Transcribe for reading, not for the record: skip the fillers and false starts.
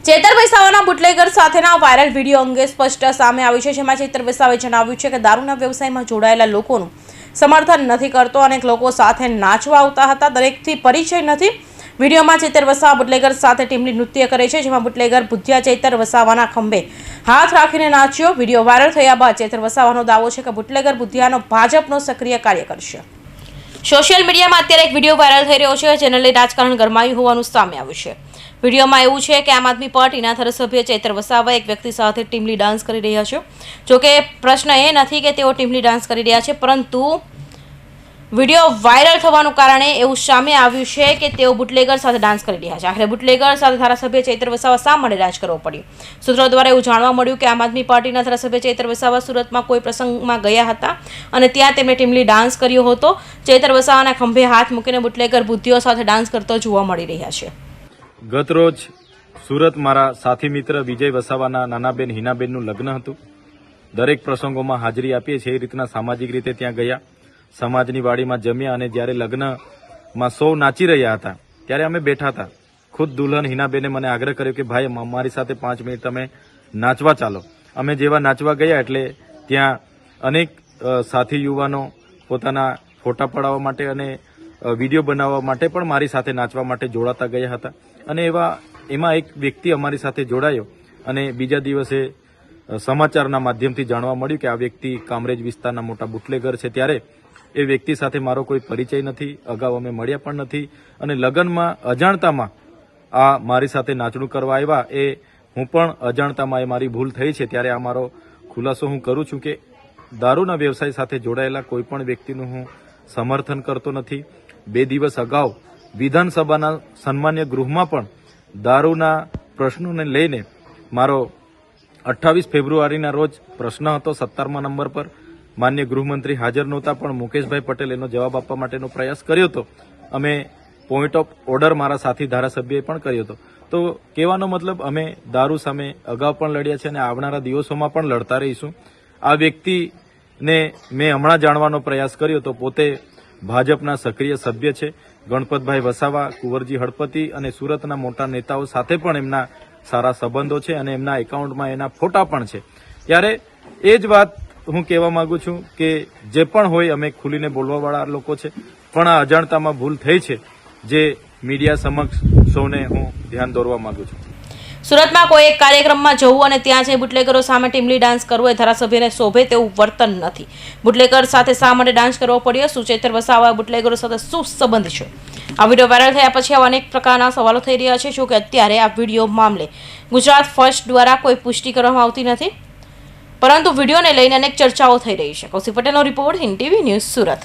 Chaitar વસાવાના bootlegger સાથેના viral video અંગે સ્પષ્ટ સામે આવ્યું છે, જેમાં ચેતર વસાવાએ જણાવ્યું છે કે દારૂના વ્યવસાયમાં જોડાયેલા લોકોનું સમર્થન નથી કરતો. અનેક લોકો સાથે નાચવા આવતા હતા, દરેકથી પરિચય નથી. વિડીયોમાં ચેતર વસાવા બુટલેગર સાથે ટીમલી નૃત્ય કરે છે, જેમાં બુટલેગર બુધિયા ચેતર વસાવાના ખંભે હાથ રાખીને નાચ્યો. વિડીયો વાયરલ થયા બાદ ચેતર વસાવાનો દાવો છે કે બુટલેગર બુધિયાનો ભાજપનો સક્રિય કાર્યકર છે. સોશિયલ મીડિયામાં અત્યારે એક વિડીયો વાયરલ થઈ રહ્યો છે, જેને લઈ રાજકારણ ગરમાયું હોવાનું સામે આવ્યું છે. વિડીયોમાં એવું છે કે આમ આદમી પાર્ટીના ધારાસભ્ય ચેતર વસાવા એક વ્યક્તિ સાથે ટીમલી ડાન્સ કરી રહ્યા છે. જોકે પ્રશ્ન એ નથી કે તેઓ ટીમલી ડાન્સ કરી રહ્યા છે, પરંતુ વિડીયો વાયરલ થવાનું કારણે એવું સામે આવ્યું છે કે તેઓ બુટલેગર સાથે ડાન્સ કરી રહ્યા છે. આખરે બુટલેગર સાથે ધારાસભ્ય ચેતર વસાવા શા માટે ડાન્સ કરવો પડ્યો? સૂત્રો દ્વારા એવું જાણવા મળ્યું કે આમ આદમી પાર્ટીના ધારાસભ્ય ચેતર વસાવા સુરતમાં કોઈ પ્રસંગમાં ગયા હતા અને ત્યાં તેમણે ટીમલી ડાન્સ કર્યો હતો. ચેતર વસાવાના ખંભે હાથ મૂકીને બુટલેગર બુદ્ધિઓ સાથે ડાન્સ કરતો જોવા મળી રહ્યા છે. ગત રોજ સુરત મારા સાથી મિત્ર વિજય વસાવાના નાનાબેન હિનાબેનનું લગ્ન હતું. દરેક પ્રસંગોમાં હાજરી આપીએ છીએ, એ રીતના સામાજિક રીતે ત્યાં ગયા, સમાજની વાડીમાં જમ્યા અને જ્યારે લગ્નમાં સૌ નાચી રહ્યા હતા ત્યારે અમે બેઠા હતા. ખુદ દુલ્હન હિનાબેને મને આગ્રહ કર્યો કે ભાઈ અમારી સાથે 5 મિનિટ તમે નાચવા ચાલો. અમે જેવા નાચવા ગયા એટલે ત્યાં અનેક સાથી યુવાનો પોતાના ફોટા પડાવવા માટે અને વિડીયો બનાવવા માટે પણ મારી સાથે નાચવા માટે જોડાતા ગયા હતા. અને એમાં એક વ્યક્તિ અમારી સાથે જોડાયો અને બીજા દિવસે સમાચારના માધ્યમથી જાણવા મળ્યું કે આ વ્યક્તિ કામરેજ વિસ્તારના મોટા બુટલેગર છે. ત્યારે એ વ્યક્તિ સાથે મારો કોઈ પરિચય નથી, અગાઉ અમે મળ્યા પણ નથી અને લગ્નમાં અજાણતામાં આ મારી સાથે નાચણું કરવા આવ્યા. એ હું પણ અજાણતામાં એ મારી ભૂલ થઈ છે. ત્યારે આ મારો ખુલાસો હું કરું છું કે દારૂના વ્યવસાય સાથે જોડાયેલા કોઈ પણ વ્યક્તિનું હું સમર્થન કરતો નથી. 2 દિવસ અગાઉ વિધાનસભાના સન્માન્ય ગૃહમાં પણ દારૂના પ્રશ્નોને લઈને મારો 28 ફેબ્રુઆરીના રોજ પ્રશ્ન હતો 17મા નંબર પર. માન્ય ગૃહમંત્રી હાજર નહોતા, પણ મુકેશભાઈ પટેલ એનો જવાબ આપવા માટેનો પ્રયાસ કર્યો હતો. અમે પોઈન્ટ ઓફ ઓર્ડર મારા સાથી ધારાસભ્યએ પણ કર્યો હતો. તો કહેવાનો મતલબ અમે દારૂ સામે અગાઉ પણ લડ્યા છે અને આવનારા દિવસોમાં પણ લડતા રહીશું. આ વ્યક્તિને મેં હમણાં જાણવાનો પ્રયાસ કર્યો તો પોતે ભાજપના સક્રિય સભ્ય છે. ગણપતભાઈ વસાવા, કુંવરજી હળપતિ અને સુરતના મોટા નેતાઓ સાથે પણ એમના સારા સંબંધો છે અને એમના એકાઉન્ટમાં એના ફોટા પણ છે. ત્યારે એ જ વાત હું કહેવા માંગુ છું કે જે પણ હોય અમે ખુલીને બોલવાવાળા લોકો છે, પણ આ અજાણતામાં ભૂલ થઈ છે જે મીડિયા સમક્ષ સૌને હું ધ્યાન દોરવા માંગુ છું. સુરતમાં કોઈ એક કાર્યક્રમમાં જવું અને ત્યાં જઈ બુટલેગરો સામે ટીમલી ડાન્સ કરવો એ ધારાસભ્યને શોભે તેવું વર્તન નથી. બુટલેગર સાથે શા માટે ડાન્સ કરવો પડ્યો? શું ચેતર વસાવા બુટલેગરો સાથે શું સંબંધ છે? આ વિડીયો વાયરલ થયા પછી આવા અનેક પ્રકારના સવાલો થઈ રહ્યા છે. જો કે અત્યારે આ વિડીયો મામલે ગુજરાત ફર્સ્ટ દ્વારા કોઈ પુષ્ટિ કરવામાં આવતી નથી, પરંતુ વિડીયોને લઈને અનેક ચર્ચાઓ થઈ રહી છે. કૌશિક પટેલનો report, Hind TV news, Surat.